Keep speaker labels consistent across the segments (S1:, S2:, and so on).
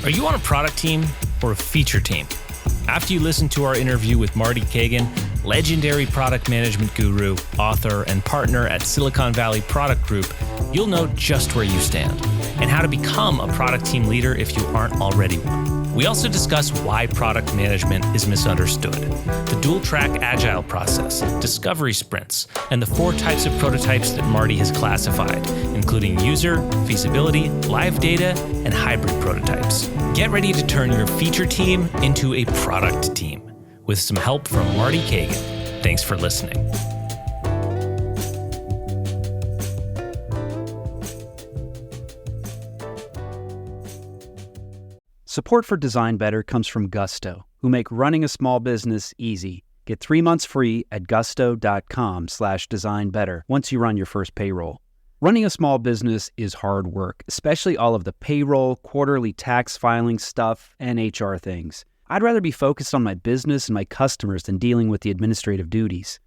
S1: Are you on a product team or a feature team? After you listen to our interview with Marty Cagan, legendary product management guru, author, and partner at Silicon Valley Product Group, you'll know just where you stand and how to become a product team leader if you aren't already one. We also discuss why product management is misunderstood, the dual-track Agile process, discovery sprints, and the 4 types of prototypes that Marty has classified, including user, feasibility, live data, and hybrid prototypes. Get ready to turn your feature team into a product team with some help from Marty Cagan. Thanks for listening.
S2: Support for Design Better comes from Gusto, who make running a small business easy. Get 3 months free at gusto.com/designbetter once you run your first payroll. Running a small business is hard work, especially all of the payroll, quarterly tax filing stuff, and HR things. I'd rather be focused on my business and my customers than dealing with the administrative duties.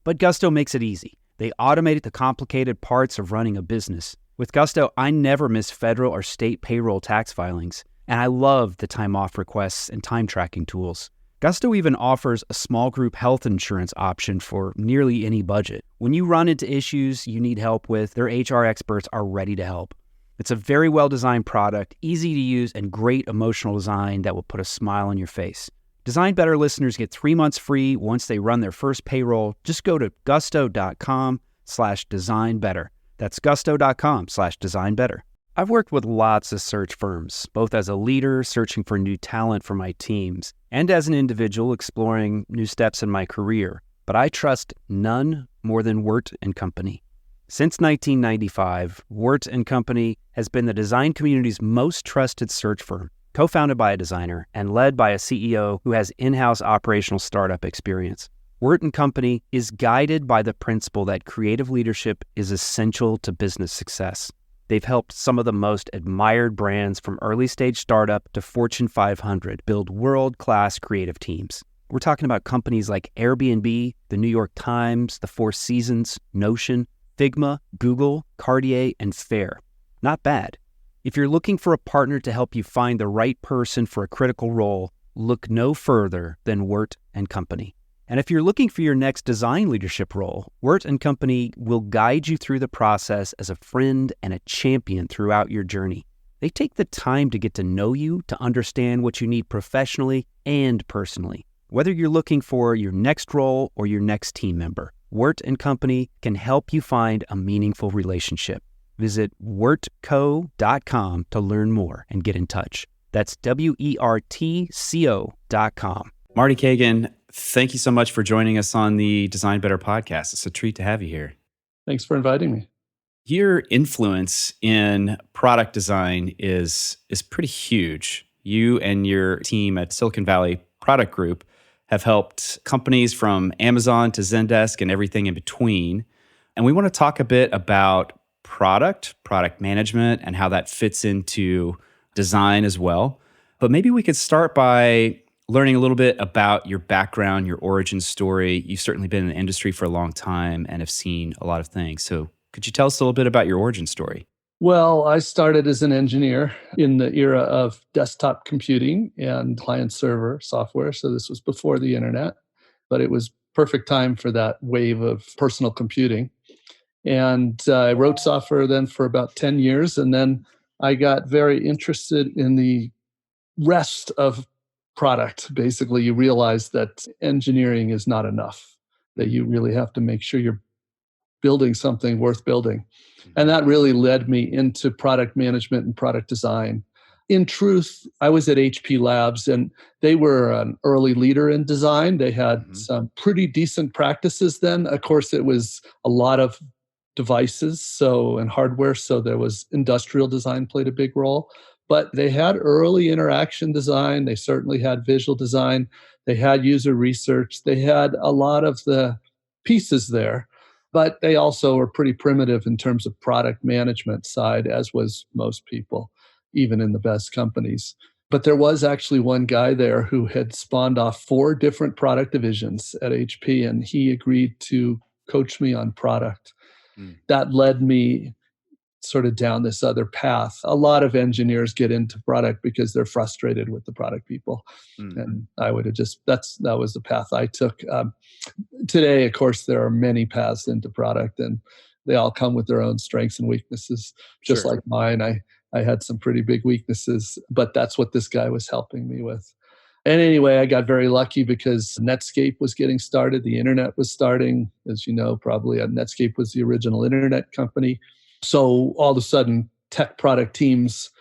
S2: But Gusto makes it easy. They automated the complicated parts of running a business. With Gusto, I never miss federal or state payroll tax filings. And I love the time off requests and time tracking tools. Gusto even offers a small group health insurance option for nearly any budget. When you run into issues you need help with, their HR experts are ready to help. It's a very well-designed product, easy to use, and great emotional design that will put a smile on your face. Design Better listeners get 3 months free once they run their first payroll. Just go to gusto.com/designbetter. That's gusto.com/designbetter. I've worked with lots of search firms, both as a leader searching for new talent for my teams, and as an individual exploring new steps in my career. But I trust none more than Wirt & Company. Since 1995, Wirt & Company has been the design community's most trusted search firm, co-founded by a designer and led by a CEO who has in-house operational startup experience. Wirt & Company is guided by the principle that creative leadership is essential to business success. They've helped some of the most admired brands from early-stage startup to Fortune 500 build world-class creative teams. We're talking about companies like Airbnb, the New York Times, the Four Seasons, Notion, Figma, Google, Cartier, and Fair. Not bad. If you're looking for a partner to help you find the right person for a critical role, look no further than Wirt & Company. And if you're looking for your next design leadership role, Wirt & Company will guide you through the process as a friend and a champion throughout your journey. They take the time to get to know you, to understand what you need professionally and personally. Whether you're looking for your next role or your next team member, Wirt & Company can help you find a meaningful relationship. Visit wirtco.com to learn more and get in touch. That's WERTCO.com.
S3: Marty Cagan, thank you so much for joining us on the Design Better podcast. It's a treat to have you here.
S4: Thanks for inviting me.
S3: Your influence in product design is pretty huge. You and your team at Silicon Valley Product Group have helped companies from Amazon to Zendesk and everything in between. And we want to talk a bit about product management, and how that fits into design as well. But maybe we could start by learning a little bit about your background, your origin story. You've certainly been in the industry for a long time and have seen a lot of things. So could you tell us a little bit about your origin story?
S4: Well, I started as an engineer in the era of desktop computing and client-server software. So this was before the internet, but it was perfect time for that wave of personal computing. And I wrote software then for about 10 years. And then I got very interested in the rest of product. Basically, you realize that engineering is not enough, that you really have to make sure you're building something worth building. And that really led me into product management and product design. In truth, I was at HP Labs, and they were an early leader in design. They had some pretty decent practices then. Of course, it was a lot of devices and hardware, so there was industrial design played a big role. But they had early interaction design. They certainly had visual design. They had user research. They had a lot of the pieces there. But they also were pretty primitive in terms of product management side, as was most people, even in the best companies. But there was actually one guy there who had spawned off 4 different product divisions at HP, and he agreed to coach me on product. That led me sort of down this other path. A lot of engineers get into product because they're frustrated with the product people. And I would have that was the path I took. Today, of course, there are many paths into product, and they all come with their own strengths and weaknesses, just
S3: Sure.
S4: like mine. I had some pretty big weaknesses, but that's what this guy was helping me with. And anyway, I got very lucky because Netscape was getting started. The internet was starting. As you know, probably Netscape was the original internet company. So all of a sudden, tech product teams,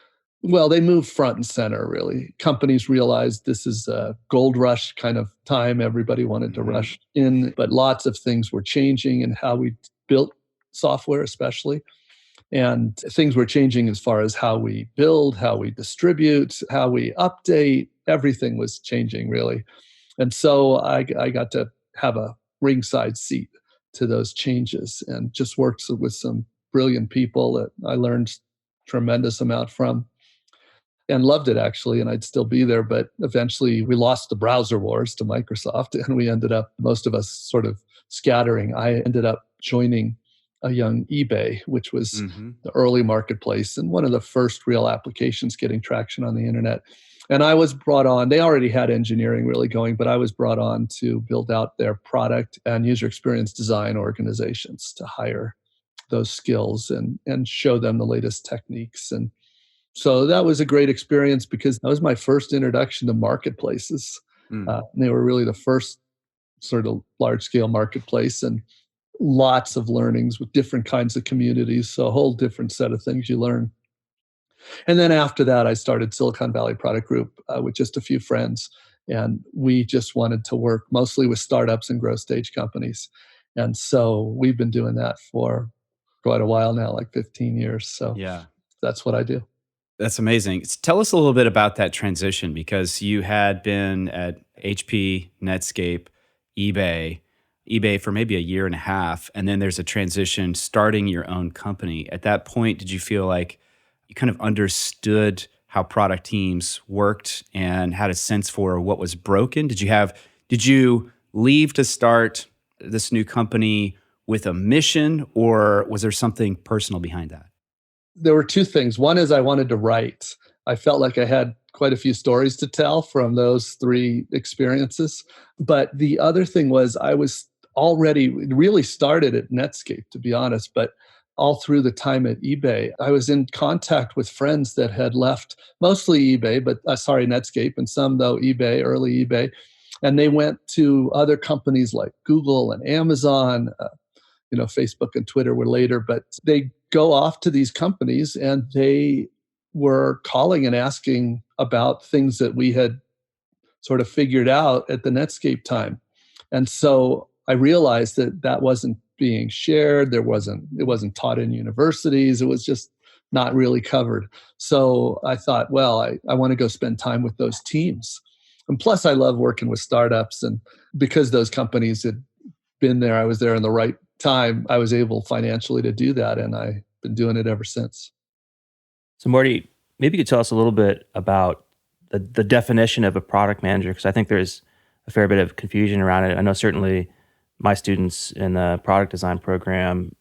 S4: well, they moved front and center, really. Companies realized this is a gold rush kind of time. Everybody wanted to rush in, but lots of things were changing in how we built software, especially. And things were changing as far as how we build, how we distribute, how we update. Everything was changing, really. And so I got to have a ringside seat to those changes and just worked with some brilliant people that I learned tremendous amount from and loved it, actually, and I'd still be there. But eventually we lost the browser wars to Microsoft, and we ended up, most of us sort of scattering. I ended up joining a young eBay, which was the early marketplace and one of the first real applications getting traction on the internet. And I was brought on, they already had engineering really going, but I was brought on to build out their product and user experience design organizations to hire those skills and show them the latest techniques. And so that was a great experience because that was my first introduction to marketplaces. They were really the first sort of large scale marketplace, and lots of learnings with different kinds of communities. So a whole different set of things you learn. And then after that, I started Silicon Valley Product Group with just a few friends. And we just wanted to work mostly with startups and growth stage companies. And so we've been doing that for quite a while now, like 15 years. So
S3: Yeah.
S4: that's what I do.
S3: That's amazing. Tell us a little bit about that transition, because you had been at HP, Netscape, eBay for maybe a year and a half, and then there's a transition starting your own company. At that point, did you feel like you kind of understood how product teams worked and had a sense for what was broken? Did you leave to start this new company with a mission, or was there something personal behind that?
S4: There were two things. One is I wanted to write. I felt like I had quite a few stories to tell from those three experiences. But the other thing was I was already really started at Netscape, to be honest, but all through the time at eBay, I was in contact with friends that had left mostly eBay, but Netscape, and some though early eBay. And they went to other companies like Google and Amazon. Facebook and Twitter were later, but they go off to these companies and they were calling and asking about things that we had sort of figured out at the Netscape time. And so I realized that wasn't being shared. It wasn't taught in universities. It was just not really covered. So I thought, well, I want to go spend time with those teams. And plus I love working with startups. And because those companies had been there, I was there in the right time, I was able financially to do that, and I've been doing it ever since.
S5: So Marty, maybe you could tell us a little bit about the definition of a product manager, because I think there's a fair bit of confusion around it. I know certainly my students in the product design program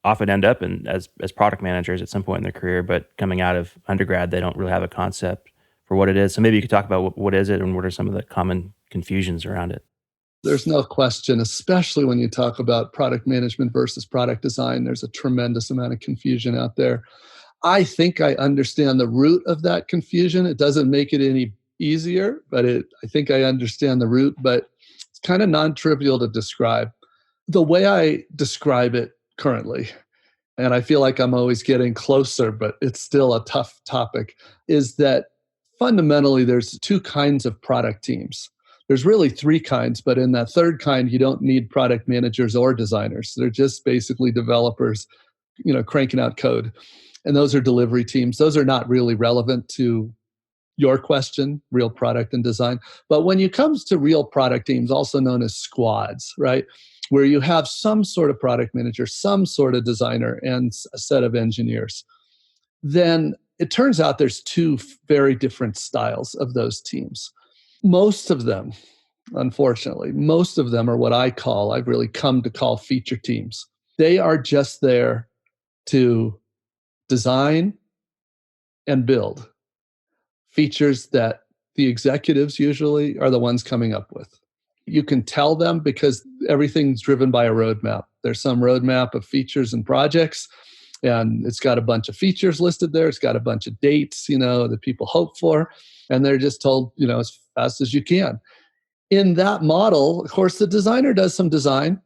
S5: often end up as product managers at some point in their career, but coming out of undergrad, they don't really have a concept for what it is. So maybe you could talk about what is it and what are some of the common confusions around it.
S4: There's no question, especially when you talk about product management versus product design, there's a tremendous amount of confusion out there. I think I understand the root of that confusion. It doesn't make it any easier, but I think I understand the root, but it's kind of non-trivial to describe. The way I describe it currently, and I feel like I'm always getting closer, but it's still a tough topic, is that fundamentally there's two kinds of product teams. There's really three kinds, but in that third kind, you don't need product managers or designers. They're just basically developers, cranking out code. And those are delivery teams. Those are not really relevant to your question, real product and design. But when it comes to real product teams, also known as squads, right, where you have some sort of product manager, some sort of designer, and a set of engineers, then it turns out there's two very different styles of those teams. Most of them, unfortunately, are what I've really come to call feature teams. They are just there to design and build features that the executives usually are the ones coming up with. You can tell them because everything's driven by a roadmap. There's some roadmap of features and projects, and it's got a bunch of features listed there. It's got a bunch of dates, that people hope for, and they're just told, as fast as you can. In that model, of course, the designer does some design.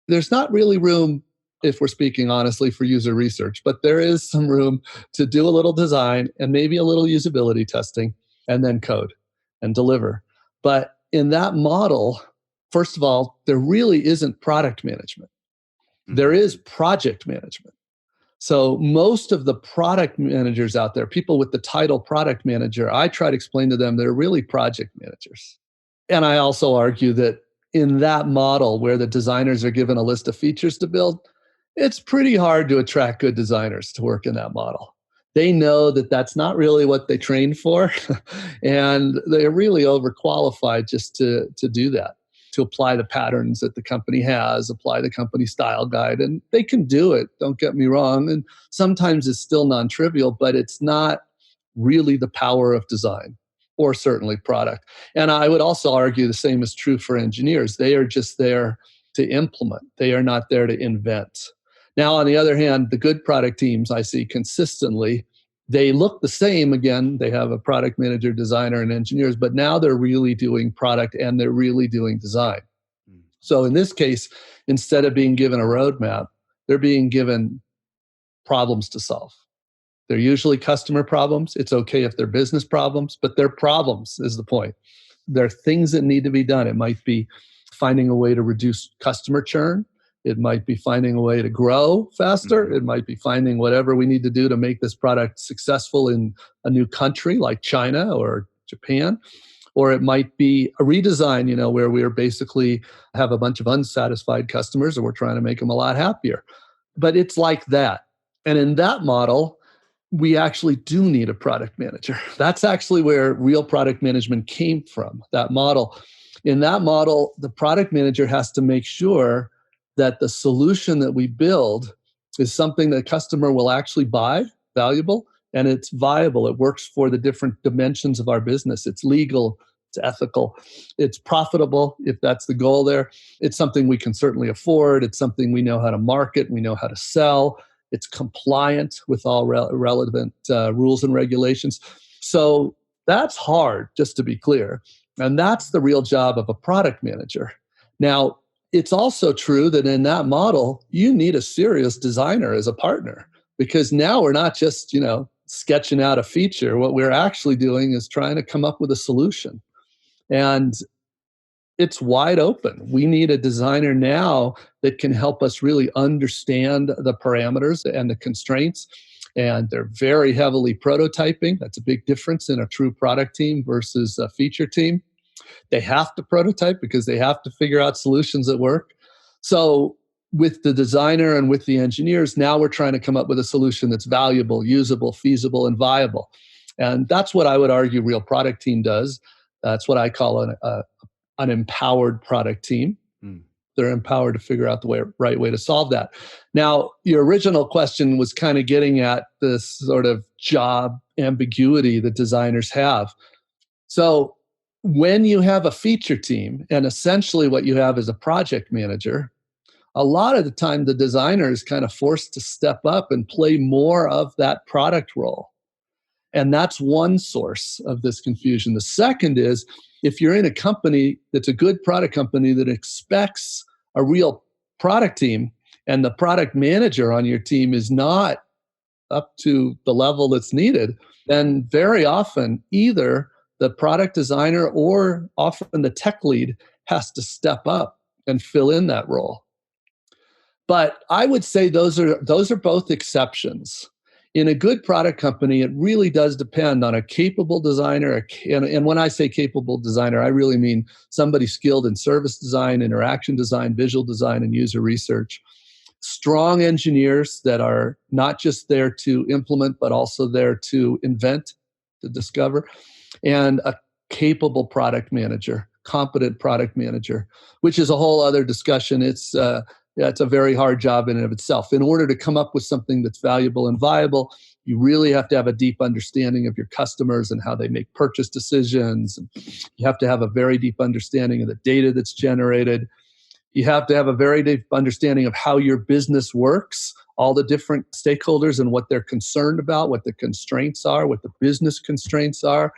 S4: There's not really room, if we're speaking honestly, for user research, but there is some room to do a little design and maybe a little usability testing and then code and deliver. But in that model, first of all, there really isn't product management. There is project management. So most of the product managers out there, people with the title product manager, I try to explain to them they're really project managers. And I also argue that in that model where the designers are given a list of features to build, it's pretty hard to attract good designers to work in that model. They know that that's not really what they trained for, and they're really overqualified just to do that, to apply the patterns that the company has, apply the company style guide. And they can do it, don't get me wrong. And sometimes it's still non-trivial, but it's not really the power of design or certainly product. And I would also argue the same is true for engineers. They are just there to implement. They are not there to invent. Now, on the other hand, the good product teams I see consistently, they look the same. Again, they have a product manager, designer, and engineers, but now they're really doing product and they're really doing design. So in this case, instead of being given a roadmap, they're being given problems to solve. They're usually customer problems. It's okay if they're business problems, but they're problems is the point. There are things that need to be done. It might be finding a way to reduce customer churn. It might be finding a way to grow faster. It might be finding whatever we need to do to make this product successful in a new country like China or Japan. Or it might be a redesign, where we're basically have a bunch of unsatisfied customers and we're trying to make them a lot happier. But it's like that. And in that model, we actually do need a product manager. That's actually where real product management came from, that model. In that model, the product manager has to make sure that the solution that we build is something that the customer will actually buy, valuable, and it's viable. It works for the different dimensions of our business. It's legal, it's ethical, it's profitable, if that's the goal there. It's something we can certainly afford. It's something we know how to market, we know how to sell. It's compliant with all relevant rules and regulations. So that's hard, just to be clear. And that's the real job of a product manager. Now, it's also true that in that model, you need a serious designer as a partner, because now we're not just, sketching out a feature. What we're actually doing is trying to come up with a solution. And it's wide open. We need a designer now that can help us really understand the parameters and the constraints. And they're very heavily prototyping. That's a big difference in a true product team versus a feature team. They have to prototype because they have to figure out solutions that work. So with the designer and with the engineers, now we're trying to come up with a solution that's valuable, usable, feasible, and viable. And that's what I would argue real product team does. That's what I call an empowered product team. They're empowered to figure out the right way to solve that. Now, your original question was kind of getting at this sort of job ambiguity that designers have. So when you have a feature team, and essentially what you have is a project manager, a lot of the time the designer is kind of forced to step up and play more of that product role. And that's one source of this confusion. The second is, if you're in a company that's a good product company that expects a real product team, and the product manager on your team is not up to the level that's needed, then very often either the product designer or often the tech lead has to step up and fill in that role. But I would say those are both exceptions. In a good product company, it really does depend on a capable designer. And when I say capable designer, I really mean somebody skilled in service design, interaction design, visual design, and user research. Strong engineers that are not just there to implement, but also there to invent, to discover. And a capable product manager, competent product manager, which is a whole other discussion. It's Yeah, it's a very hard job in and of itself. In order to come up with something that's valuable and viable, you really have to have a deep understanding of your customers and how they make purchase decisions. You have to have a very deep understanding of the data that's generated. You have to have a very deep understanding of how your business works, all the different stakeholders and what they're concerned about, what the constraints are, what the business constraints are.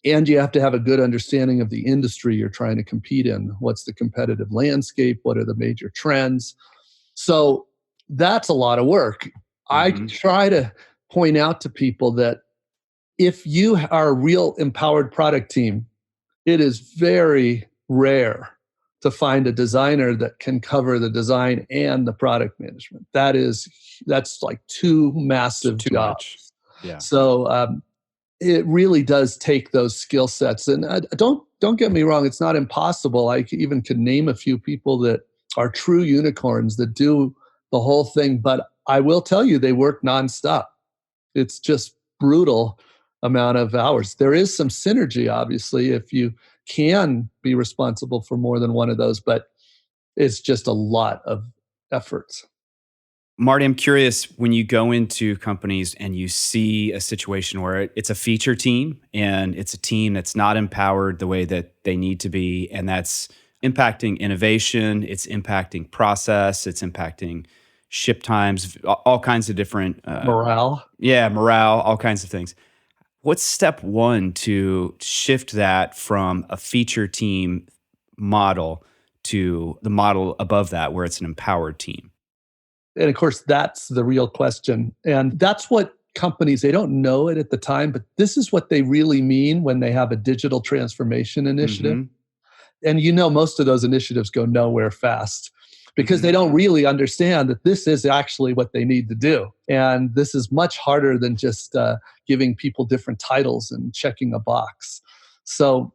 S4: And you have to have a good understanding of the industry you're trying to compete in. What's the competitive landscape? What are the major trends? So that's a lot of work. I try to point out to people that if you are a real empowered product team, it is very rare to find a designer that can cover the design and the product management. That's like two massive
S3: Too
S4: jobs.
S3: much. Yeah.
S4: So it really does take those skill sets. And don't get me wrong, it's not impossible. I even could name a few people that are true unicorns that do the whole thing. But I will tell you, they work nonstop. It's just brutal amount of hours. There is some synergy, obviously, if you can be responsible for more than one of those, but it's just a lot of efforts.
S3: Marty, I'm curious, when you go into companies and you see a situation where it's a feature team and it's a team that's not empowered the way that they need to be, and that's impacting innovation, it's impacting process, it's impacting ship times, all kinds of different
S4: Morale.
S3: Yeah, morale, all kinds of things. What's step one to shift that from a feature team model to the model above that, where it's an empowered team?
S4: And of course, that's the real question. And that's what companies, they don't know it at the time, but this is what they really mean when they have a digital transformation initiative. And most of those initiatives go nowhere fast because they don't really understand that this is actually what they need to do. And this is much harder than just giving people different titles and checking a box. So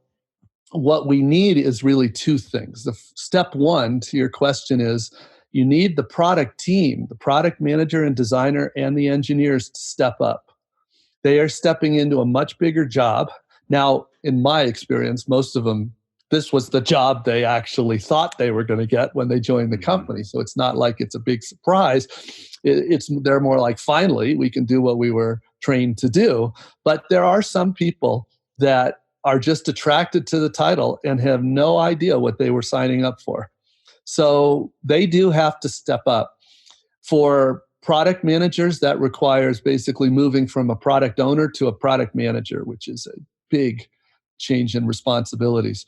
S4: what we need is really two things. Step one to your question is you need the product team, the product manager and designer and the engineers to step up. They are stepping into a much bigger job. Now, in my experience, most of them, this was the job they actually thought they were going to get when they joined the company. So it's not like it's a big surprise. They're more like, finally, we can do what we were trained to do. But there are some people that are just attracted to the title and have no idea what they were signing up for. So they do have to step up. For product managers, that requires basically moving from a product owner to a product manager, which is a big change in responsibilities.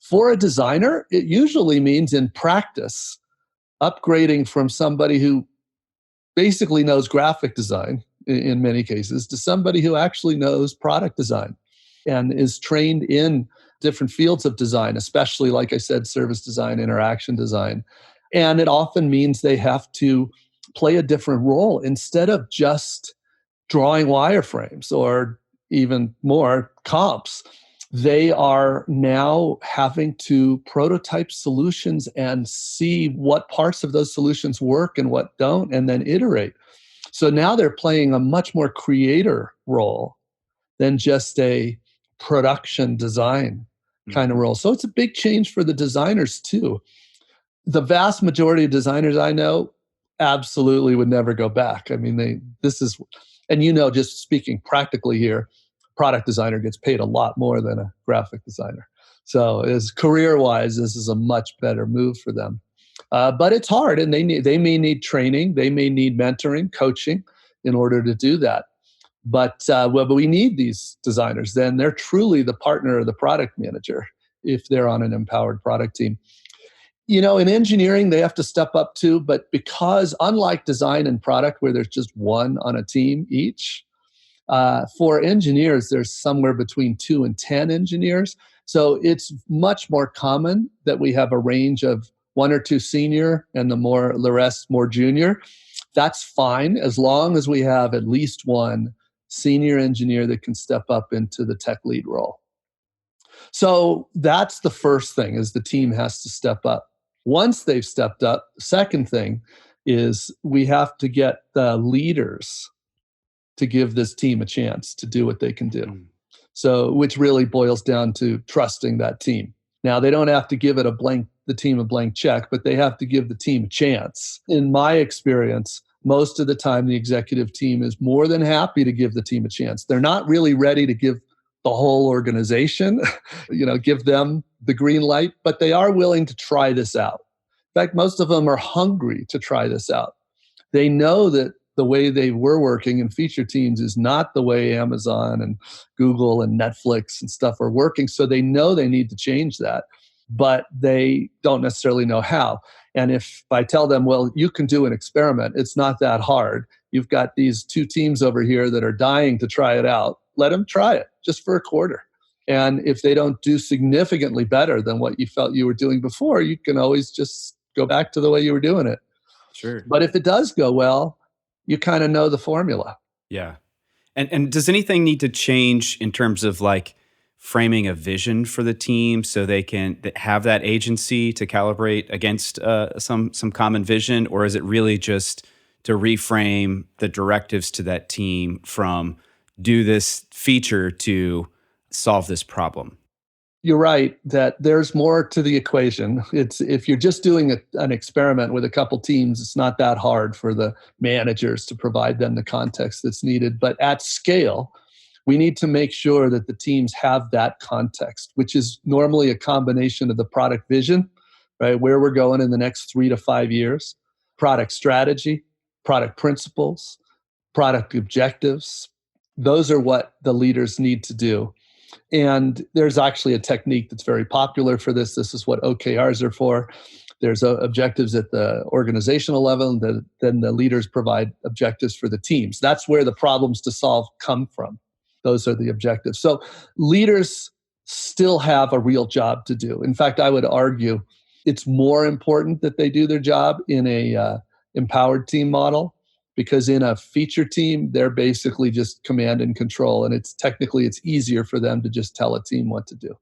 S4: For a designer, it usually means in practice, upgrading from somebody who basically knows graphic design in many cases to somebody who actually knows product design and is trained in different fields of design, especially, like I said, service design, interaction design. And it often means they have to play a different role instead of just drawing wireframes or even more comps. They are now having to prototype solutions and see what parts of those solutions work and what don't, and then iterate. So now they're playing a much more creator role than just a production design kind of role. So it's a big change for the designers too. The vast majority of designers I know absolutely would never go back. I mean, just speaking practically here, product designer gets paid a lot more than a graphic designer. So as career-wise, this is a much better move for them. But it's hard, and they may need training, they may need mentoring, coaching in order to do that. But we need these designers. Then they're truly the partner of the product manager if they're on an empowered product team. In engineering, they have to step up too, but because unlike design and product where there's just one on a team each, for engineers, there's somewhere between 2 and 10 engineers. So it's much more common that we have a range of 1 or 2 senior and the rest more junior. That's fine as long as we have at least one senior engineer that can step up into the tech lead role. So that's the first thing, is the team has to step up. Once they've stepped up, the second thing is we have to get the leaders to give this team a chance to do what they can do. So, which really boils down to trusting that team. Now, they don't have to give it a blank the team a blank check, but they have to give the team a chance. In my experience, most of the time, the executive team is more than happy to give the team a chance. They're not really ready to give the whole organization, give them the green light, but they are willing to try this out. In fact, most of them are hungry to try this out. They know that the way they were working in feature teams is not the way Amazon and Google and Netflix and stuff are working. So they know they need to change that, but they don't necessarily know how. And if I tell them, well, you can do an experiment, it's not that hard. You've got these two teams over here that are dying to try it out. Let them try it just for a quarter. And if they don't do significantly better than what you felt you were doing before, you can always just go back to the way you were doing it.
S3: Sure.
S4: But if it does go well, you kind of know the formula.
S3: Yeah. And does anything need to change in terms of like framing a vision for the team so they can have that agency to calibrate against some common vision? Or is it really just to reframe the directives to that team from do this feature to solve this problem?
S4: You're right that there's more to the equation. It's if you're just doing an experiment with a couple teams, it's not that hard for the managers to provide them the context that's needed. But at scale, we need to make sure that the teams have that context, which is normally a combination of the product vision, right? Where we're going in the next 3 to 5 years, product strategy, product principles, product objectives. Those are what the leaders need to do. And there's actually a technique that's very popular for this. This is what OKRs are for. There's objectives at the organizational level, and then the leaders provide objectives for the teams. That's where the problems to solve come from. Those are the objectives. So leaders still have a real job to do. In fact, I would argue it's more important that they do their job in a empowered team model, because in a feature team, they're basically just command and control. And it's easier for them to just tell a team what to do.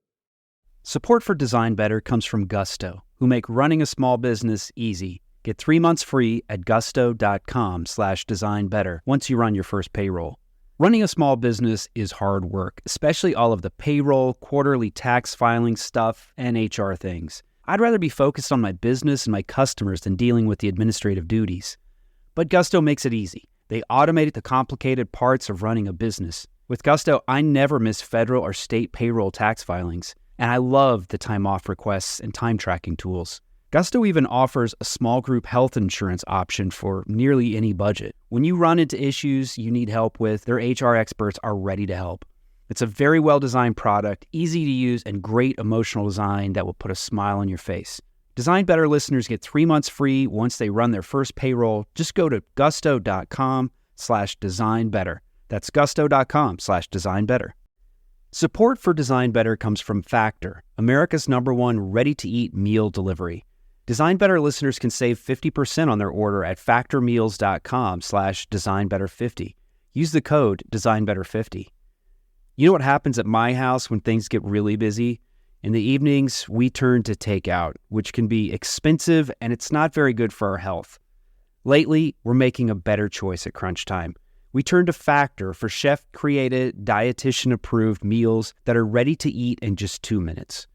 S2: Support for Design Better comes from Gusto, who make running a small business easy. Get 3 months free at gusto.com/designbetter once you run your first payroll. Running a small business is hard work, especially all of the payroll, quarterly tax filing stuff, and HR things. I'd rather be focused on my business and my customers than dealing with the administrative duties. But Gusto makes it easy. They automate the complicated parts of running a business. With Gusto, I never miss federal or state payroll tax filings, and I love the time off requests and time tracking tools. Gusto even offers a small group health insurance option for nearly any budget. When you run into issues you need help with, their HR experts are ready to help. It's a very well-designed product, easy to use, and great emotional design that will put a smile on your face. Design Better listeners get 3 months free once they run their first payroll. Just go to gusto.com/designbetter. That's gusto.com/designbetter. Support for Design Better comes from Factor, America's #1 ready-to-eat meal delivery. Design Better listeners can save 50% on their order at factormeals.com/designbetter50. Use the code designbetter50. You know what happens at my house when things get really busy? In the evenings, we turn to takeout, which can be expensive and it's not very good for our health. Lately, we're making a better choice at crunch time. We turn to Factor for chef-created, dietitian-approved meals that are ready to eat in just 2 minutes.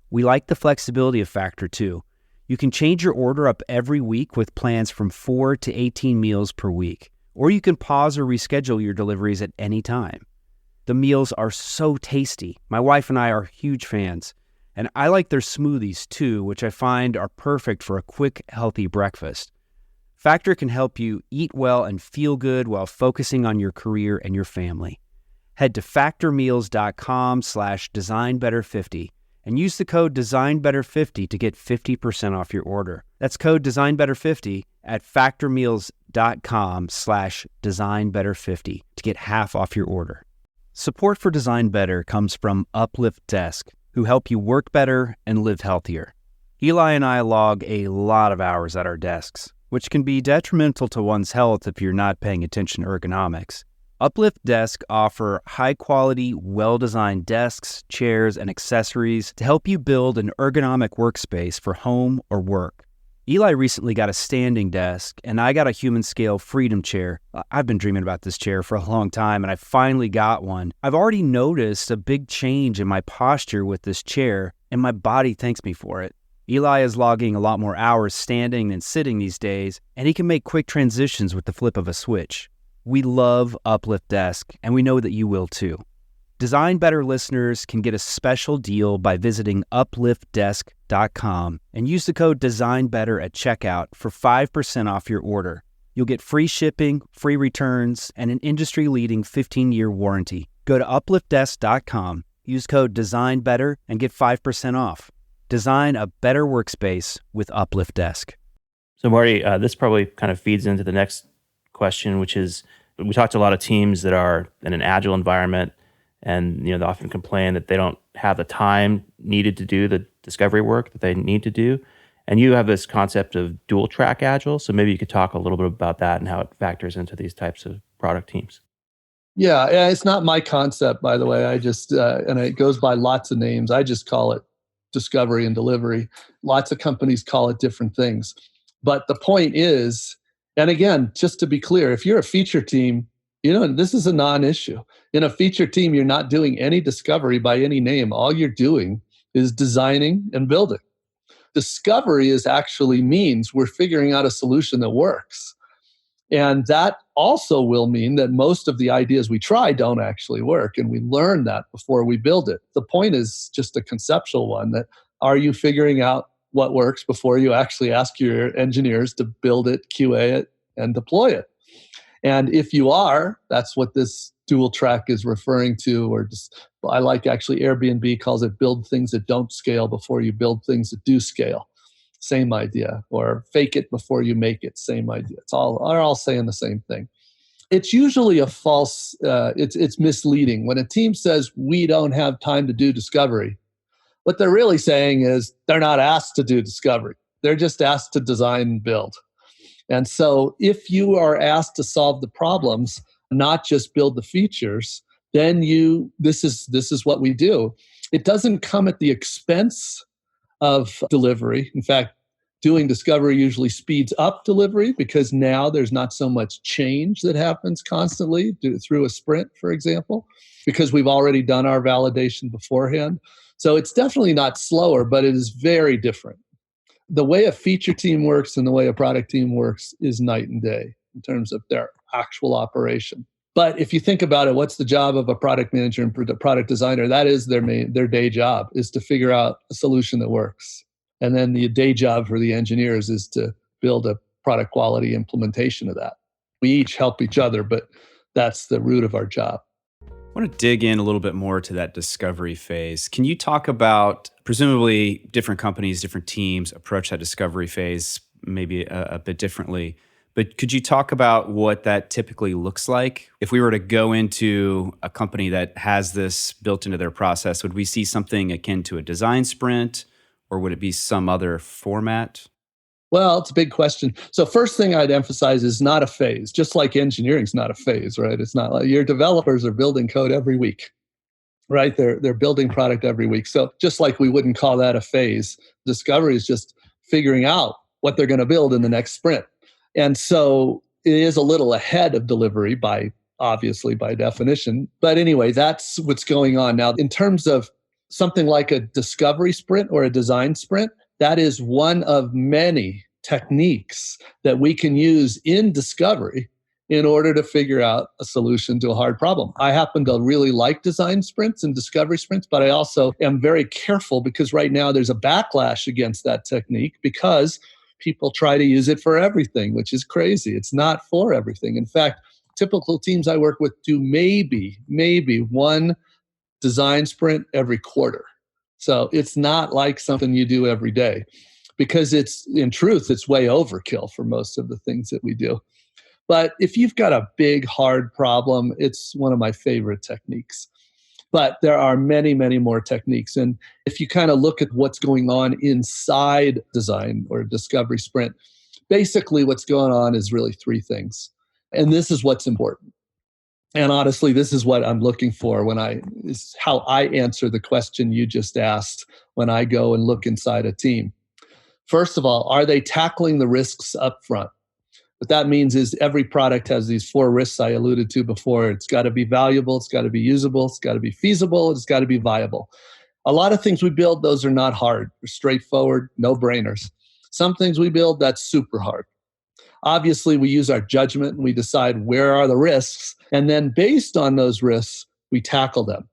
S2: We like the flexibility of Factor too. You can change your order up every week with plans from 4 to 18 meals per week, or you can pause or reschedule your deliveries at any time. The meals are so tasty. My wife and I are huge fans. And I like their smoothies too, which I find are perfect for a quick, healthy breakfast. Factor can help you eat well and feel good while focusing on your career and your family. Head to factormeals.com/designbetter50 and use the code designbetter50 to get 50% off your order. That's code designbetter50 at factormeals.com/designbetter50 to get half off your order. Support for Design Better comes from Uplift Desk, who help you work better and live healthier. Eli and I log a lot of hours at our desks, which can be detrimental to one's health if you're not paying attention to ergonomics. Uplift Desk offer high-quality, well-designed desks, chairs, and accessories to help you build an ergonomic workspace for home or work. Eli recently got a standing desk, and I got a human-scale Freedom chair. I've been dreaming about this chair for a long time, and I finally got one. I've already noticed a big change in my posture with this chair, and my body thanks me for it. Eli is logging a lot more hours standing than sitting these days, and he can make quick transitions with the flip of a switch. We love Uplift Desk, and we know that you will too. Design Better listeners can get a special deal by visiting upliftdesk.com and use the code DesignBetter at checkout for 5% off your order. You'll get free shipping, free returns, and an industry-leading 15-year warranty. Go to upliftdesk.com, use code DesignBetter, and get 5% off. Design a better workspace with Uplift Desk.
S5: So Marty, this probably kind of feeds into the next question, which is, we talked to a lot of teams that are in an Agile environment, and they often complain that they don't have the time needed to do the discovery work that they need to do. And you have this concept of dual track Agile. So maybe you could talk a little bit about that and how it factors into these types of product teams.
S4: Yeah, it's not my concept, by the way. I just, and it goes by lots of names. I just call it discovery and delivery. Lots of companies call it different things. But the point is, and again, just to be clear, if you're a feature team, this is a non-issue. In a feature team, you're not doing any discovery by any name. All you're doing is designing and building. Discovery actually means we're figuring out a solution that works. And that also will mean that most of the ideas we try don't actually work. And we learn that before we build it. The point is just a conceptual one, that are you figuring out what works before you actually ask your engineers to build it, QA it, and deploy it? And if you are, that's what this dual track is referring to, or just, I like actually Airbnb calls it build things that don't scale before you build things that do scale. Same idea. Or fake it before you make it. Same idea. They're all saying the same thing. It's usually a false, it's misleading. When a team says we don't have time to do discovery, what they're really saying is they're not asked to do discovery. They're just asked to design and build. And so if you are asked to solve the problems, not just build the features, then this is what we do. It doesn't come at the expense of delivery. In fact, doing discovery usually speeds up delivery because now there's not so much change that happens constantly through a sprint, for example, because we've already done our validation beforehand. So it's definitely not slower, but it is very different. The way a feature team works and the way a product team works is night and day in terms of their actual operation. But if you think about it, what's the job of a product manager and product designer? That is their day job, is to figure out a solution that works. And then the day job for the engineers is to build a product quality implementation of that. We each help each other, but that's the root of our job.
S3: I want to dig in a little bit more to that discovery phase. Can you talk about, presumably different companies, different teams approach that discovery phase maybe a bit differently, but could you talk about what that typically looks like? If we were to go into a company that has this built into their process, would we see something akin to a design sprint, or would it be some other format?
S4: Well, it's a big question. So first thing I'd emphasize is not a phase, just like engineering is not a phase, right? It's not like your developers are building code every week, right? They're building product every week. So just like we wouldn't call that a phase, discovery is just figuring out what they're going to build in the next sprint. And so it is a little ahead of delivery obviously by definition. But anyway, that's what's going on now. In terms of something like a discovery sprint or a design sprint, that is one of many techniques that we can use in discovery in order to figure out a solution to a hard problem. I happen to really like design sprints and discovery sprints, but I also am very careful because right now there's a backlash against that technique because people try to use it for everything, which is crazy. It's not for everything. In fact, typical teams I work with do maybe one design sprint every quarter. So it's not like something you do every day because in truth, it's way overkill for most of the things that we do. But if you've got a big, hard problem, it's one of my favorite techniques. But there are many, many more techniques. And if you kind of look at what's going on inside design or discovery sprint, basically what's going on is really three things. And this is what's important. And honestly, this is what I'm looking for is how I answer the question you just asked when I go and look inside a team. First of all, are they tackling the risks up front? What that means is every product has these 4 risks I alluded to before. It's got to be valuable, it's got to be usable, it's got to be feasible, it's got to be viable. A lot of things we build, those are not hard. They're straightforward, no-brainers. Some things we build, that's super hard. Obviously, we use our judgment and we decide where are the risks. And then based on those risks, we tackle them.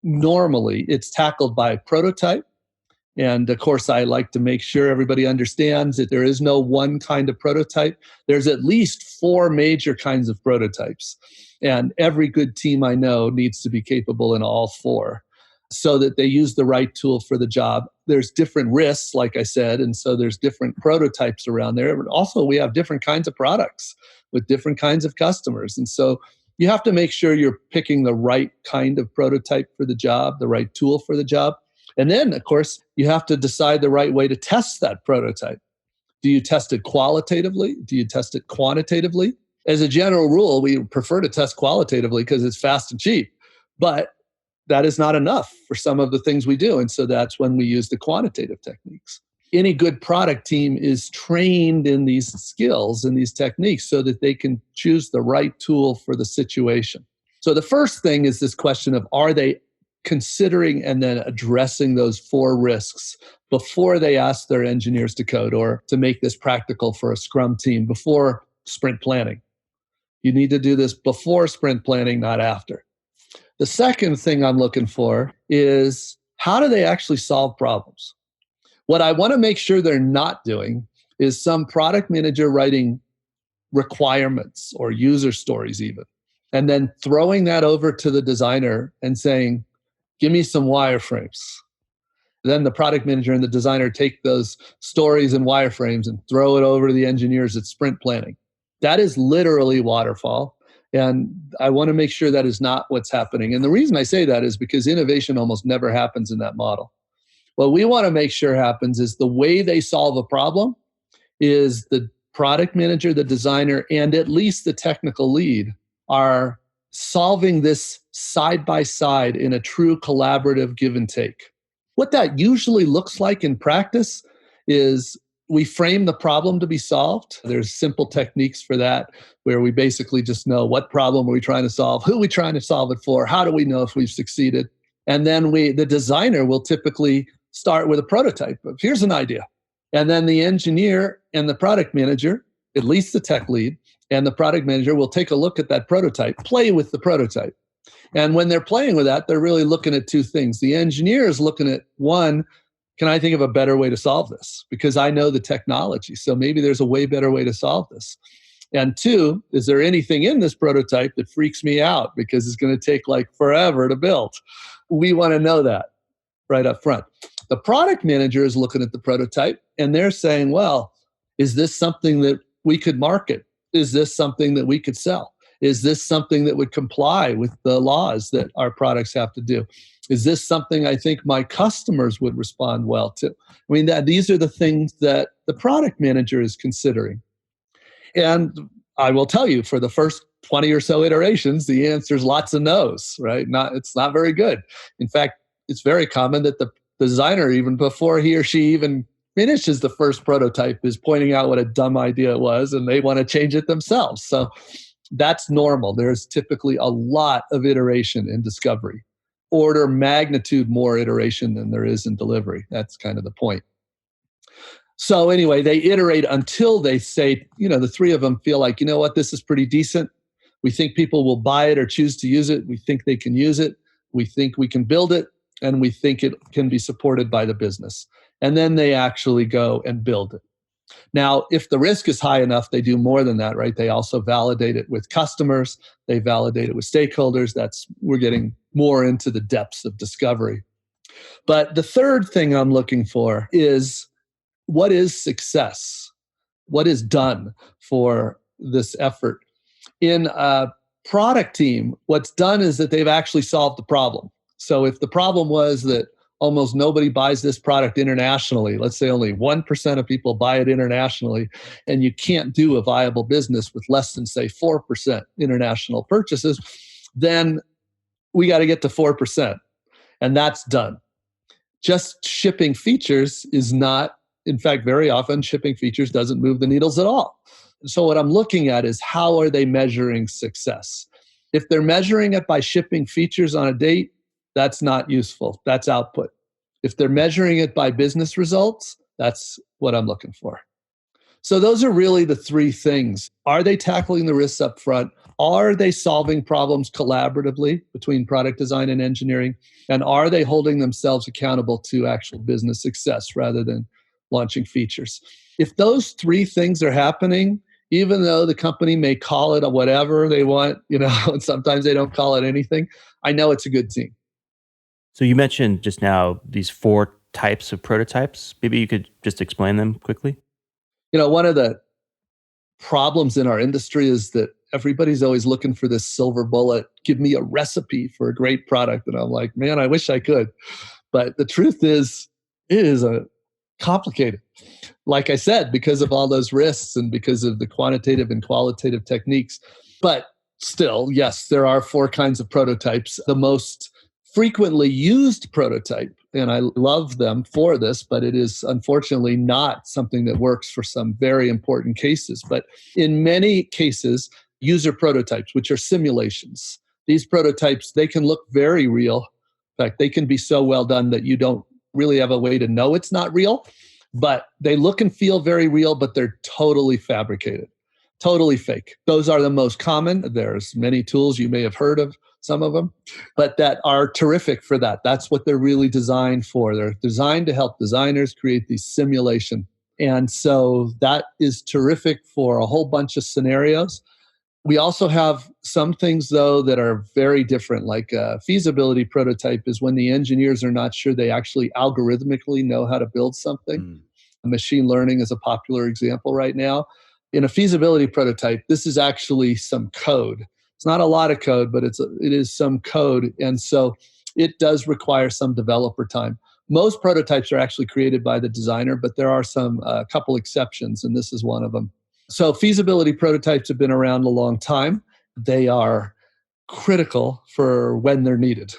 S4: Normally, it's tackled by prototype. And of course, I like to make sure everybody understands that there is no one kind of prototype. There's at least 4 major kinds of prototypes. And every good team I know needs to be capable in all 4 so that they use the right tool for the job. There's different risks, like I said, and so there's different prototypes around there. But also, we have different kinds of products with different kinds of customers. And so you have to make sure you're picking the right kind of prototype for the job, the right tool for the job. And then, of course, you have to decide the right way to test that prototype. Do you test it qualitatively? Do you test it quantitatively? As a general rule, we prefer to test qualitatively because it's fast and cheap. But that is not enough for some of the things we do. And so that's when we use the quantitative techniques. Any good product team is trained in these skills and these techniques so that they can choose the right tool for the situation. So the first thing is this question of, are they considering and then addressing those 4 risks before they ask their engineers to code or to make this practical for a Scrum team before sprint planning? You need to do this before sprint planning, not after. The second thing I'm looking for is, how do they actually solve problems? What I want to make sure they're not doing is some product manager writing requirements or user stories even, and then throwing that over to the designer and saying, give me some wireframes. Then the product manager and the designer take those stories and wireframes and throw it over to the engineers at sprint planning. That is literally waterfall. And I want to make sure that is not what's happening. And the reason I say that is because innovation almost never happens in that model. What we want to make sure happens is the way they solve a problem is the product manager, the designer, and at least the technical lead are solving this side by side in a true collaborative give and take. What that usually looks like in practice is we frame the problem to be solved. There's simple techniques for that, where we basically just know what problem are we trying to solve, who are we trying to solve it for, how do we know if we've succeeded? And then the designer will typically start with a prototype of, here's an idea. And then the engineer and the product manager, at least the tech lead, and the product manager will take a look at that prototype, play with the prototype. And when they're playing with that, they're really looking at 2 things. The engineer is looking at, 1, can I think of a better way to solve this? Because I know the technology. So maybe there's a way better way to solve this. And 2, is there anything in this prototype that freaks me out because it's going to take like forever to build? We want to know that right up front. The product manager is looking at the prototype and they're saying, well, is this something that we could market? Is this something that we could sell? Is this something that would comply with the laws that our products have to do? Is this something I think my customers would respond well to? I mean, these are the things that the product manager is considering. And I will tell you, for the first 20 or so iterations, the answer is lots of no's, right? It's not very good. In fact, it's very common that the designer, even before he or she even finishes the first prototype, is pointing out what a dumb idea it was, and they want to change it themselves. So that's normal. There's typically a lot of iteration in discovery, order magnitude more iteration than there is in delivery. That's kind of the point. So anyway, they iterate until they say, the 3 of them feel like, what, this is pretty decent. We think people will buy it or choose to use it. We think they can use it. We think we can build it. And we think it can be supported by the business. And then they actually go and build it. Now, if the risk is high enough, they do more than that, right? They also validate it with customers. They validate it with stakeholders. We're getting more into the depths of discovery. But the third thing I'm looking for is, what is success? What is done for this effort? In a product team, what's done is that they've actually solved the problem. So if the problem was that almost nobody buys this product internationally, let's say only 1% of people buy it internationally, and you can't do a viable business with less than, say, 4% international purchases, then we got to get to 4%. And that's done. Just shipping features is not, in fact, very often shipping features doesn't move the needles at all. So what I'm looking at is, how are they measuring success? If they're measuring it by shipping features on a date, that's not useful. That's output. If they're measuring it by business results, that's what I'm looking for. So those are really the three things. Are they tackling the risks up front? Are they solving problems collaboratively between product design and engineering? And are they holding themselves accountable to actual business success rather than launching features? If those three things are happening, even though the company may call it a whatever they want, and sometimes they don't call it anything, I know it's a good team.
S5: So you mentioned just now these 4 types of prototypes. Maybe you could just explain them quickly.
S4: One of the problems in our industry is that everybody's always looking for this silver bullet. Give me a recipe for a great product. And I'm like, man, I wish I could. But the truth is, it is complicated. Like I said, because of all those risks and because of the quantitative and qualitative techniques. But still, yes, there are 4 kinds of prototypes. The most frequently used prototype, and I love them for this, but it is unfortunately not something that works for some very important cases. But in many cases, user prototypes, which are simulations, these prototypes, they can look very real. In fact, they can be so well done that you don't really have a way to know it's not real, but they look and feel very real, but they're totally fabricated, totally fake. Those are the most common. There's many tools, you may have heard of some of them, but that are terrific for that. That's what they're really designed for. They're designed to help designers create these simulation. And so that is terrific for a whole bunch of scenarios. We also have some things, though, that are very different, like a feasibility prototype is when the engineers are not sure they actually algorithmically know how to build something. Machine learning is a popular example right now. In a feasibility prototype, this is actually some code. It's not a lot of code, but it is some code. And so it does require some developer time. Most prototypes are actually created by the designer, but there are a couple exceptions, and this is one of them. So feasibility prototypes have been around a long time. They are critical for when they're needed.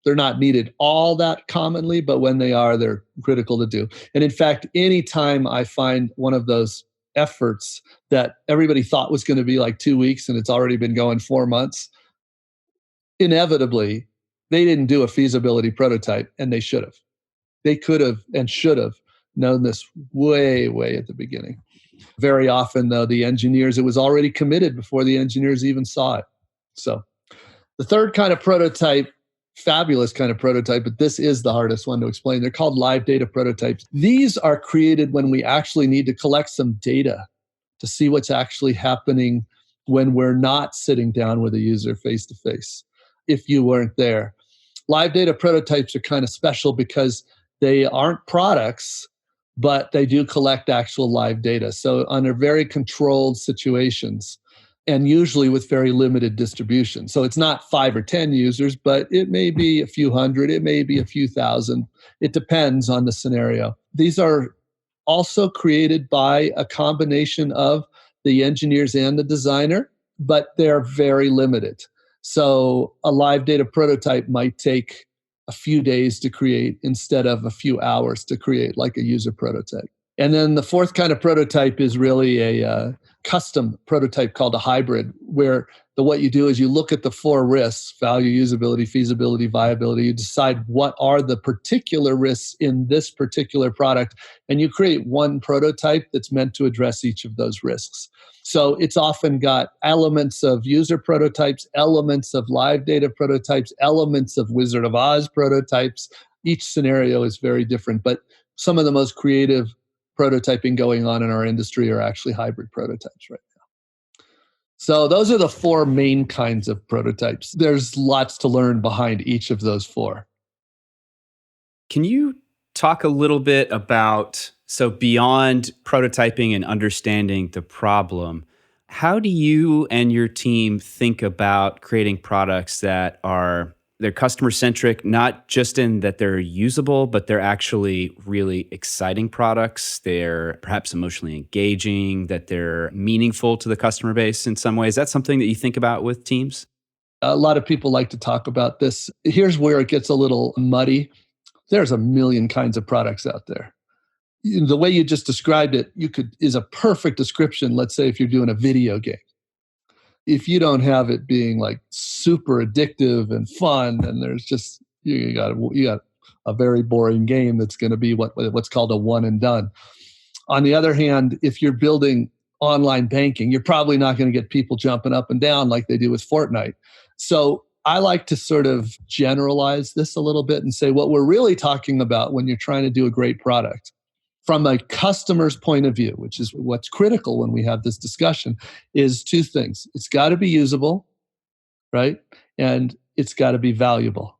S4: They're not needed all that commonly, but when they are, they're critical to do. And in fact, anytime I find one of those efforts that everybody thought was going to be like 2 weeks and it's already been going 4 months, inevitably, they didn't do a feasibility prototype, and they should have. They could have and should have known this way, way at the beginning. Very often, though, it was already committed before the engineers even saw it. So the third kind of prototype, fabulous kind of prototype, but this is the hardest one to explain. They're called live data prototypes. These are created when we actually need to collect some data to see what's actually happening when we're not sitting down with a user face to face, if you weren't there. Live data prototypes are kind of special because they aren't products, but they do collect actual live data. So under very controlled situations, and usually with very limited distribution. So it's not 5 or 10 users, but it may be a few hundred, it may be a few thousand. It depends on the scenario. These are also created by a combination of the engineers and the designer, but they're very limited. So a live data prototype might take a few days to create instead of a few hours to create, like a user prototype. And then the fourth kind of prototype is really a custom prototype called a hybrid, where what you do is you look at the 4 risks: value, usability, feasibility, viability. You decide what are the particular risks in this particular product, and you create one prototype that's meant to address each of those risks. So it's often got elements of user prototypes, elements of live data prototypes, elements of Wizard of Oz prototypes. Each scenario is very different, but some of the most creative prototyping going on in our industry are actually hybrid prototypes right now. So those are the 4 main kinds of prototypes. There's lots to learn behind each of those 4.
S3: Can you talk a little bit about, so beyond prototyping and understanding the problem, how do you and your team think about creating products that they're customer centric, not just in that they're usable, but they're actually really exciting products. They're perhaps emotionally engaging, that they're meaningful to the customer base in some way. Is that something that you think about with teams?
S4: A lot of people like to talk about this. Here's where it gets a little muddy. There's a million kinds of products out there. The way you just described it, is a perfect description. Let's say if you're doing a video game. If you don't have it being like super addictive and fun, and there's just you got a very boring game that's going to be what's called a one and done. On the other hand, if you're building online banking, you're probably not going to get people jumping up and down like they do with Fortnite. So I like to sort of generalize this a little bit and say what we're really talking about when you're trying to do a great product from a customer's point of view, which is what's critical when we have this discussion, is two things. It's got to be usable, right? And it's got to be valuable.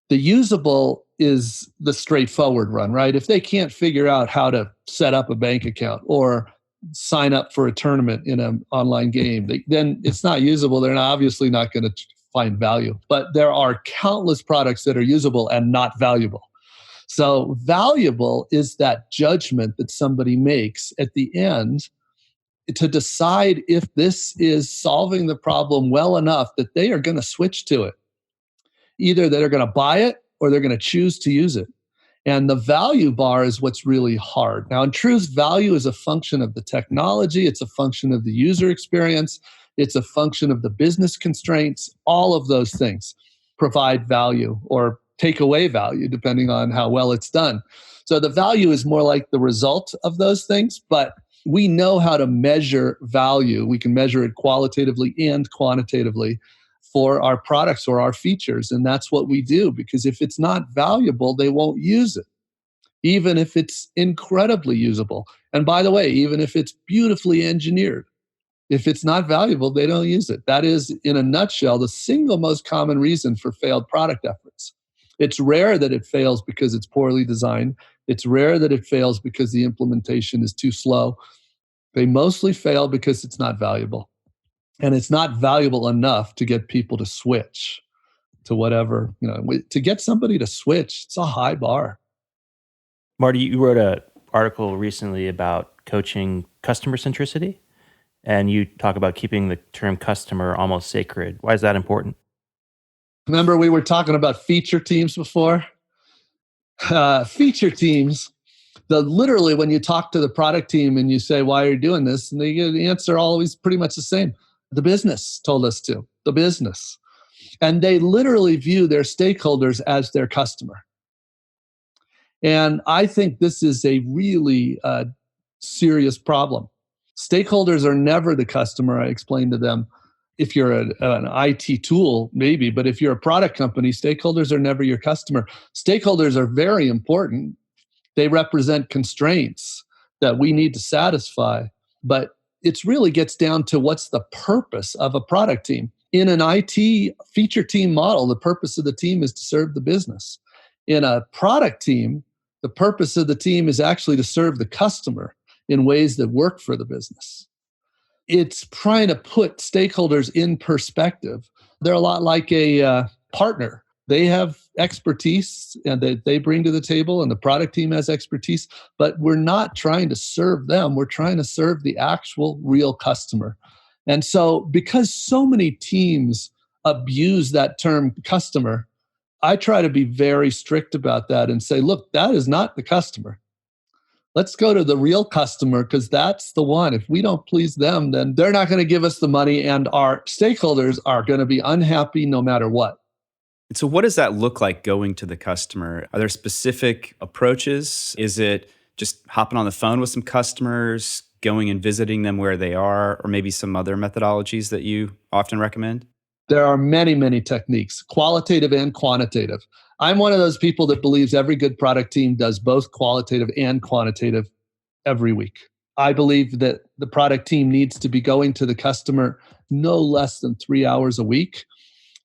S4: The usable is the straightforward run, right? If they can't figure out how to set up a bank account or sign up for a tournament in an online game, then it's not usable. They're obviously not going to find value. But there are countless products that are usable and not valuable. So valuable is that judgment that somebody makes at the end to decide if this is solving the problem well enough that they are going to switch to it. Either they're going to buy it or they're going to choose to use it. And the value bar is what's really hard. Now, in truth, value is a function of the technology. It's a function of the user experience. It's a function of the business constraints. All of those things provide value or take away value depending on how well it's done. So the value is more like the result of those things, but we know how to measure value. We can measure it qualitatively and quantitatively for our products or our features. And that's what we do, because if it's not valuable, they won't use it, even if it's incredibly usable. And by the way, even if it's beautifully engineered, if it's not valuable, they don't use it. That is, in a nutshell, the single most common reason for failed product efforts. It's rare that it fails because it's poorly designed. It's rare that it fails because the implementation is too slow. They mostly fail because it's not valuable. And it's not valuable enough to get people to switch to whatever, to get somebody to switch, it's a high bar.
S5: Marty, you wrote an article recently about coaching customer centricity, and you talk about keeping the term customer almost sacred. Why is that important?
S4: Remember we were talking about feature teams before? Feature teams, literally when you talk to the product team and you say, why are you doing this? And they get the answer always pretty much the same. The business told us to, the business. And they literally view their stakeholders as their customer. And I think this is a really serious problem. Stakeholders are never the customer. I explained to them, if you're an IT tool, maybe, but if you're a product company, stakeholders are never your customer. Stakeholders are very important. They represent constraints that we need to satisfy, but it really gets down to what's the purpose of a product team. In an IT feature team model, the purpose of the team is to serve the business. In a product team, the purpose of the team is actually to serve the customer in ways that work for the business. It's trying to put stakeholders in perspective. They're a lot like a partner. They have expertise and they bring to the table, and the product team has expertise, but we're not trying to serve them. We're trying to serve the actual real customer. And so because so many teams abuse that term customer, I try to be very strict about that and say, look, that is not the customer. Let's go to the real customer, because that's the one. If we don't please them, then they're not going to give us the money, and our stakeholders are going to be unhappy no matter what.
S3: And so what does that look like, going to the customer? Are there specific approaches? Is it just hopping on the phone with some customers, going and visiting them where they are, or maybe some other methodologies that you often recommend?
S4: There are many, many techniques, qualitative and quantitative. I'm one of those people that believes every good product team does both qualitative and quantitative every week. I believe that the product team needs to be going to the customer no less than 3 hours a week.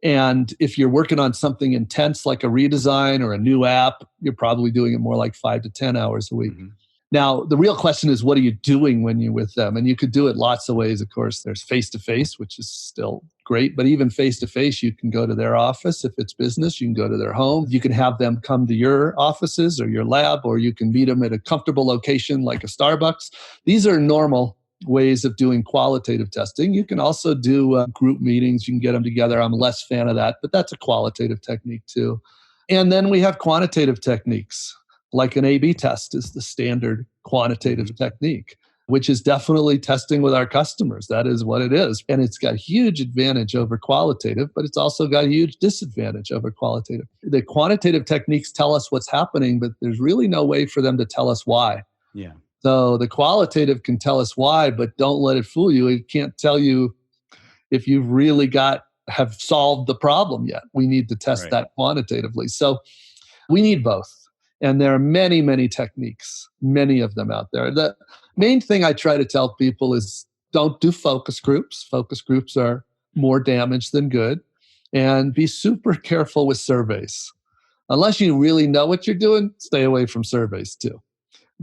S4: And if you're working on something intense like a redesign or a new app, you're probably doing it more like 5 to 10 hours a week. Mm-hmm. Now, the real question is, what are you doing when you're with them? And you could do it lots of ways. Of course, there's face-to-face, which is still great. But even face-to-face, you can go to their office. If it's business, you can go to their home. You can have them come to your offices or your lab, or you can meet them at a comfortable location like a Starbucks. These are normal ways of doing qualitative testing. You can also do group meetings. You can get them together. I'm a less fan of that, but that's a qualitative technique too. And then we have quantitative techniques, like an A/B test is the standard quantitative technique. which is definitely testing with our customers. That is what it is. And it's got huge advantage over qualitative, but it's also got a huge disadvantage over qualitative. The quantitative techniques tell us what's happening, but there's really no way for them to tell us why.
S3: Yeah.
S4: So the qualitative can tell us why, but don't let it fool you. It can't tell you if you've really have solved the problem yet. We need to test that quantitatively. So we need both. And there are many, many techniques, many of them out there. The main thing I try to tell people is don't do focus groups. Focus groups are more damage than good. And be super careful with surveys. Unless you really know what you're doing, stay away from surveys too.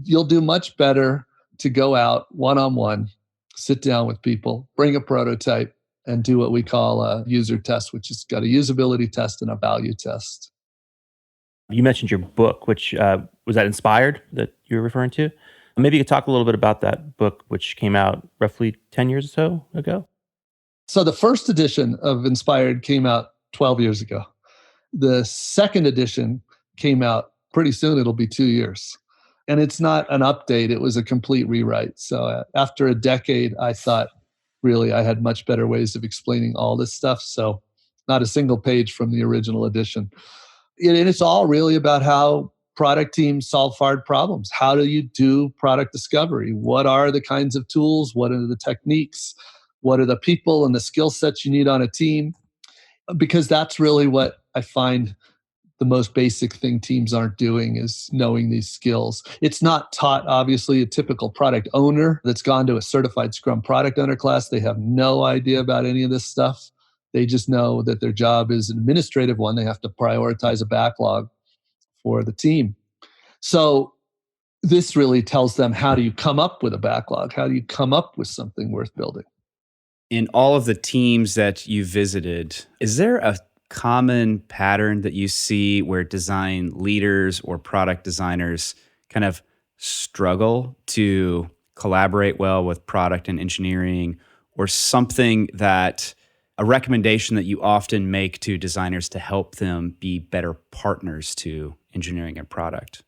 S4: You'll do much better to go out one-on-one, sit down with people, bring a prototype, and do what we call a user test, which has got a usability test and a value test.
S5: You mentioned your book, which was that Inspired that you were referring to? Maybe you could talk a little bit about that book, which came out roughly 10 years or so ago.
S4: So the first edition of Inspired came out 12 years ago. The second edition came out pretty soon. It'll be 2 years. And it's not an update. It was a complete rewrite. So after a decade, I thought, really, I had much better ways of explaining all this stuff. So not a single page from the original edition. And it's all really about how product teams solve hard problems. How do you do product discovery? What are the kinds of tools? What are the techniques? What are the people and the skill sets you need on a team? Because that's really what I find the most basic thing teams aren't doing is knowing these skills. It's not taught, obviously, a typical product owner that's gone to a certified Scrum product owner class. They have no idea about any of this stuff. They just know that their job is an administrative one. They have to prioritize a backlog for the team. So this really tells them, how do you come up with a backlog? How do you come up with something worth building?
S3: In all of the teams that you visited, is there a common pattern that you see where design leaders or product designers kind of struggle to collaborate well with product and engineering, or something that a recommendation that you often make to designers to help them be better partners to engineering and product?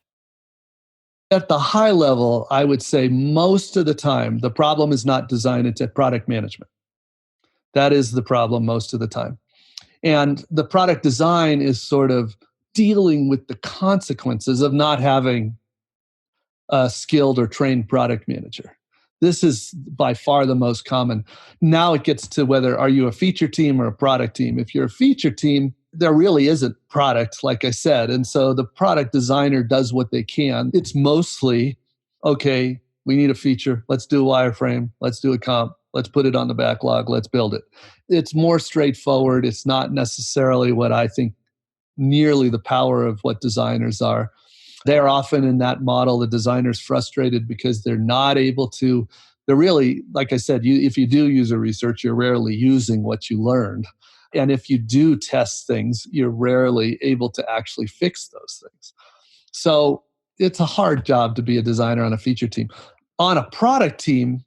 S4: At the high level, I would say most of the time, the problem is not design, it's at product management. That is the problem most of the time. And the product design is sort of dealing with the consequences of not having a skilled or trained product manager. This is by far the most common. Now it gets to whether are you a feature team or a product team. If you're a feature team, there really isn't product, like I said. And so the product designer does what they can. It's mostly, okay, we need a feature. Let's do a wireframe. Let's do a comp. Let's put it on the backlog. Let's build it. It's more straightforward. It's not necessarily what I think nearly the power of what designers are. They're often in that model, the designer's frustrated because they're not able to, they're really, like I said, if you do user research, you're rarely using what you learned. And if you do test things, you're rarely able to actually fix those things. So it's a hard job to be a designer on a feature team. On a product team,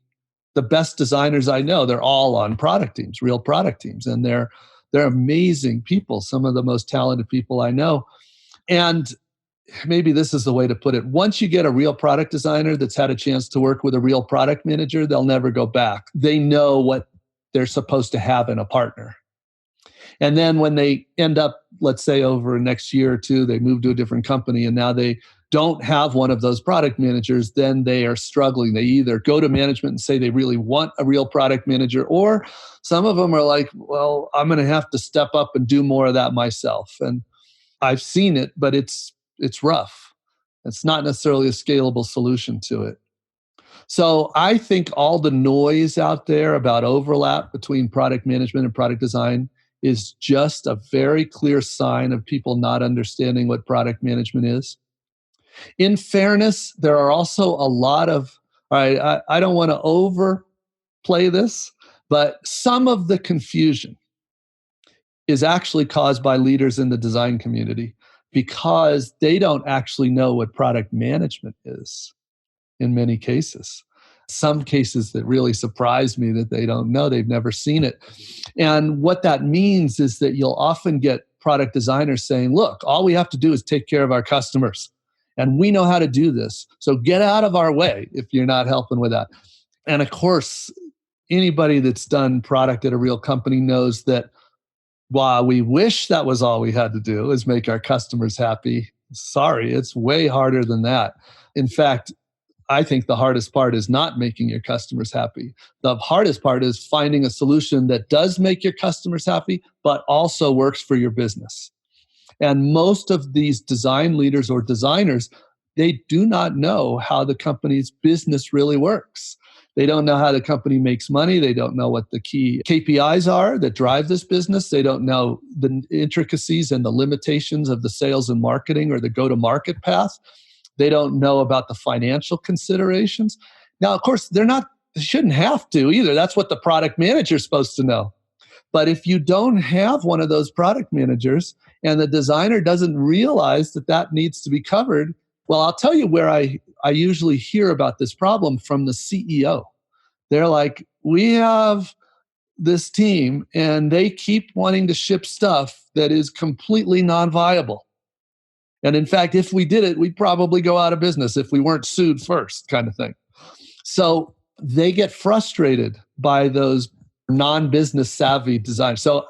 S4: the best designers I know, they're all on product teams, real product teams. And they're amazing people, some of the most talented people I know. And maybe this is the way to put it. Once you get a real product designer that's had a chance to work with a real product manager, they'll never go back. They know what they're supposed to have in a partner. And then when they end up, let's say over next year or two, they move to a different company and now they don't have one of those product managers, then they are struggling. They either go to management and say they really want a real product manager, or some of them are like, well, I'm going to have to step up and do more of that myself. And I've seen it, but it's rough. It's not necessarily a scalable solution to it. So I think all the noise out there about overlap between product management and product design is just a very clear sign of people not understanding what product management is. In fairness, there are also a lot of, all right, I don't want to overplay this, but some of the confusion is actually caused by leaders in the design community because they don't actually know what product management is in many cases. Some cases that really surprise me that they don't know, they've never seen it. And what that means is that you'll often get product designers saying, look, all we have to do is take care of our customers. And we know how to do this. So get out of our way if you're not helping with that. And of course, anybody that's done product at a real company knows that while we wish that was all we had to do is make our customers happy, sorry, it's way harder than that. In fact, I think the hardest part is not making your customers happy. The hardest part is finding a solution that does make your customers happy, but also works for your business. And most of these design leaders or designers, they do not know how the company's business really works. They don't know how the company makes money. They don't know what the key KPIs are that drive this business. They don't know the intricacies and the limitations of the sales and marketing or the go-to-market path. They don't know about the financial considerations. Now, of course, they shouldn't have to either. That's what the product manager is supposed to know. But if you don't have one of those product managers and the designer doesn't realize that that needs to be covered, well, I'll tell you where I usually hear about this problem from the CEO. They're like, we have this team and they keep wanting to ship stuff that is completely non-viable. And in fact, if we did it, we'd probably go out of business if we weren't sued first, kind of thing. So they get frustrated by those non-business savvy designers. So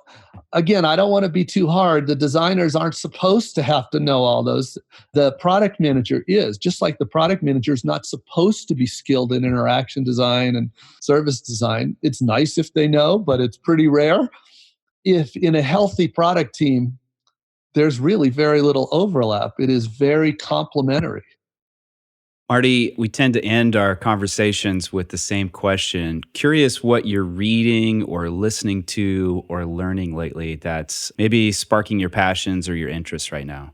S4: again, I don't want to be too hard. The designers aren't supposed to have to know all those. The product manager is, just like the product manager is not supposed to be skilled in interaction design and service design. It's nice if they know, but it's pretty rare. If in a healthy product team, there's really very little overlap. It is very complementary.
S3: Marty, we tend to end our conversations with the same question. Curious what you're reading or listening to or learning lately that's maybe sparking your passions or your interests right now.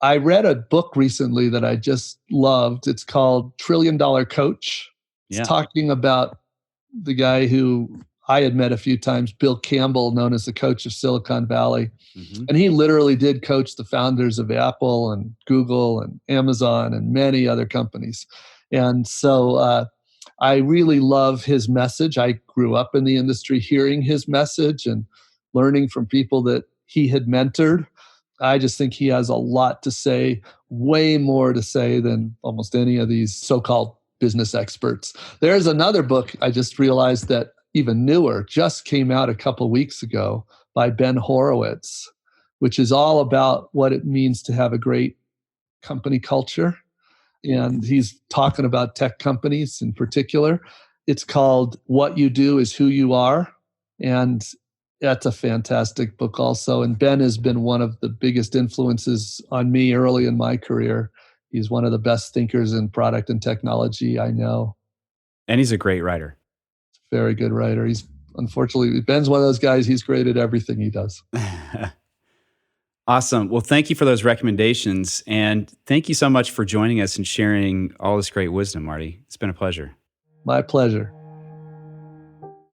S4: I read a book recently that I just loved. It's called $1 Trillion Coach. It's talking about the guy who I had met a few times, Bill Campbell, known as the coach of Silicon Valley. Mm-hmm. And he literally did coach the founders of Apple and Google and Amazon and many other companies. And so I really love his message. I grew up in the industry hearing his message and learning from people that he had mentored. I just think he has a lot to say, way more to say than almost any of these so-called business experts. There's another book I just realized that even newer, just came out a couple weeks ago by Ben Horowitz, which is all about what it means to have a great company culture. And he's talking about tech companies in particular. It's called What You Do Is Who You Are. And that's a fantastic book also. And Ben has been one of the biggest influences on me early in my career. He's one of the best thinkers in product and technology I know.
S3: And he's a great writer.
S4: Very good writer. Unfortunately, Ben's one of those guys, he's great at everything he does.
S3: Awesome. Well, thank you for those recommendations. And thank you so much for joining us and sharing all this great wisdom, Marty. It's been a pleasure.
S4: My pleasure.